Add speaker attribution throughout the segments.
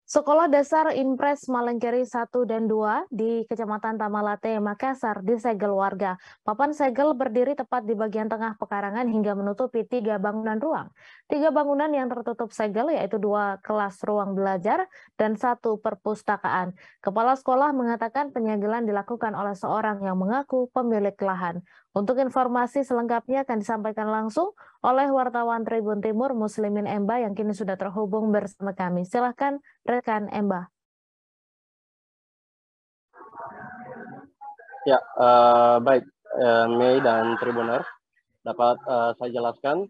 Speaker 1: Sekolah Dasar Impres Malengkeri 1 dan 2 di Kecamatan Tamalate, Makassar disegel warga. Papan segel berdiri tepat di bagian tengah pekarangan hingga menutupi 3 bangunan ruang. 3 bangunan yang tertutup segel yaitu 2 kelas ruang belajar dan 1 perpustakaan. Kepala sekolah mengatakan penyegelan dilakukan oleh seorang yang mengaku pemilik lahan. Untuk informasi selengkapnya akan disampaikan langsung oleh wartawan Tribun Timur Muslimin Emba yang kini sudah terhubung bersama kami. Silahkan rekan Emba.
Speaker 2: Ya, baik, Mei dan Tribuner, dapat saya jelaskan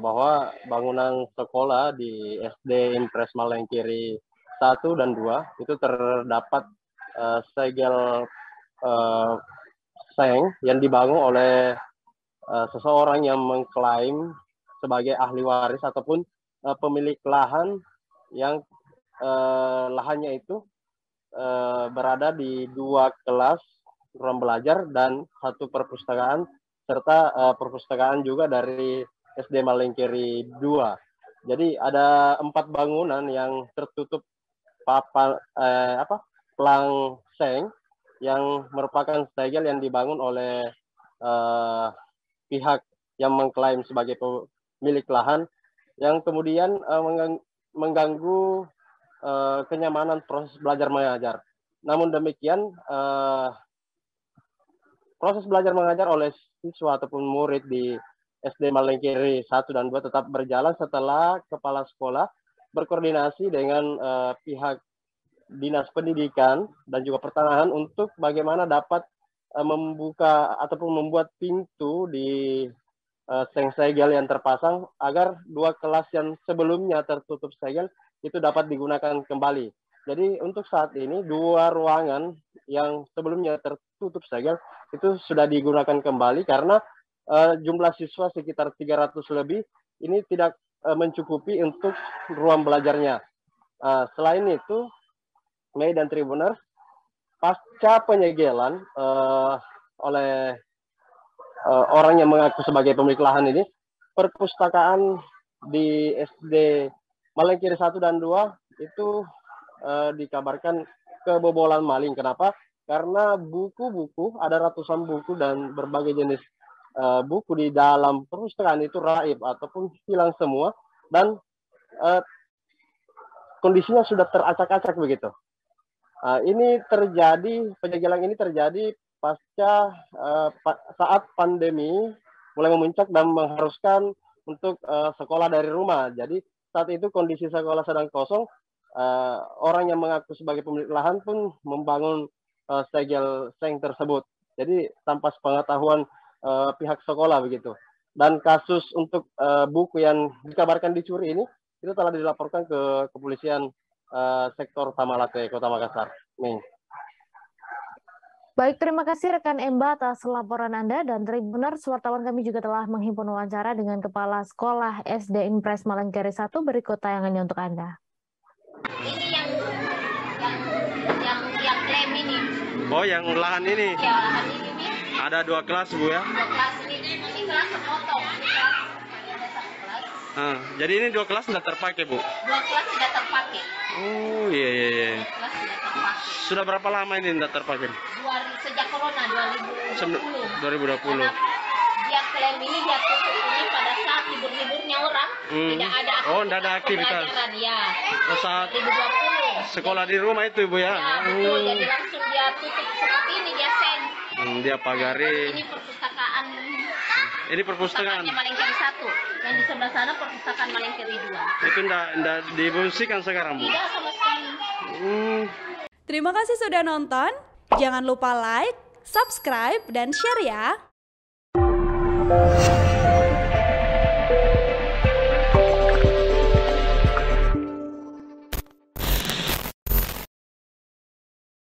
Speaker 2: bahwa bangunan sekolah di SD Impres Malengkeri 1 dan 2 itu terdapat segel seng yang dibangun oleh seseorang yang mengklaim sebagai ahli waris ataupun pemilik lahan yang lahannya itu berada di 2 kelas ruang belajar dan 1 perpustakaan serta perpustakaan juga dari SD Malengkeri 2. Jadi ada 4 bangunan yang tertutup papan pelang seng yang merupakan segel yang dibangun oleh pihak yang mengklaim sebagai pemilik lahan yang kemudian mengganggu kenyamanan proses belajar mengajar. Namun demikian, proses belajar mengajar oleh siswa ataupun murid di SD Malengkeri 1 dan 2 tetap berjalan setelah kepala sekolah berkoordinasi dengan pihak Dinas Pendidikan dan juga Pertanahan untuk bagaimana dapat membuka ataupun membuat pintu di seng segel yang terpasang agar 2 kelas yang sebelumnya tertutup segel itu dapat digunakan kembali. Jadi untuk saat ini 2 ruangan yang sebelumnya tertutup segel itu sudah digunakan kembali karena jumlah siswa sekitar 300 lebih ini tidak mencukupi untuk ruang belajarnya. Selain itu, Mei dan Tribuners, pasca penyegelan oleh orang yang mengaku sebagai pemilik lahan ini, perpustakaan di SD Malengkeri 1 dan 2 itu dikabarkan kebobolan maling. Kenapa? Karena buku-buku, ada ratusan buku dan berbagai jenis buku di dalam perpustakaan itu raib ataupun hilang semua dan kondisinya sudah teracak-acak begitu. Penyegelan ini terjadi pasca saat pandemi mulai memuncak dan mengharuskan untuk sekolah dari rumah. Jadi saat itu kondisi sekolah sedang kosong, orang yang mengaku sebagai pemilik lahan pun membangun segel seng tersebut. Jadi tanpa sepengetahuan pihak sekolah begitu. Dan kasus untuk buku yang dikabarkan dicuri ini itu telah dilaporkan ke kepolisian sektor Tamalate, Kota Makassar.
Speaker 1: Baik, terima kasih rekan Emba atas laporan Anda dan Tribuners, wartawan kami juga telah menghimpun wawancara dengan Kepala Sekolah SD Impres Malengkeri 1. Berikut tayangannya untuk Anda.
Speaker 3: Ini yang klaim ini.
Speaker 2: Oh, yang lahan ini?
Speaker 3: Ya, lahan ini nih.
Speaker 2: Ada 2 kelas, Bu ya?
Speaker 3: 2 kelas ini kelas sepotong. Ini kelas ada 1 kelas.
Speaker 2: Jadi ini 2 kelas tidak terpakai, Bu?
Speaker 3: 2 kelas tidak terpakai.
Speaker 2: Oh, iya.
Speaker 3: 2 kelas tidak terpakai.
Speaker 2: Sudah berapa lama ini tidak terpakai?
Speaker 3: Sejak Corona 2020.
Speaker 2: 2020.
Speaker 3: Karena dia klaim ini dia tutup ini pada saat libur-liburnya orang. Tidak ada aktivitas.
Speaker 2: Oh, tidak ada aktivitas.
Speaker 3: Ya.
Speaker 2: Saat
Speaker 3: 2020.
Speaker 2: sekolah di rumah itu, Bu ya?
Speaker 3: Ya, betul. Jadi langsung dia tutup seperti ini, dia seng.
Speaker 2: Dia pagari.
Speaker 3: Ini perpustakaan.
Speaker 2: Ini perpustakaan.
Speaker 3: Malengkeri 1. Yang di sebelah sana perpustakaan Malengkeri 2.
Speaker 2: Itu tidak difungsikan sekarang, Bu?
Speaker 3: Tidak sama sekali.
Speaker 4: Terima kasih sudah nonton. Jangan lupa like, subscribe, dan share ya.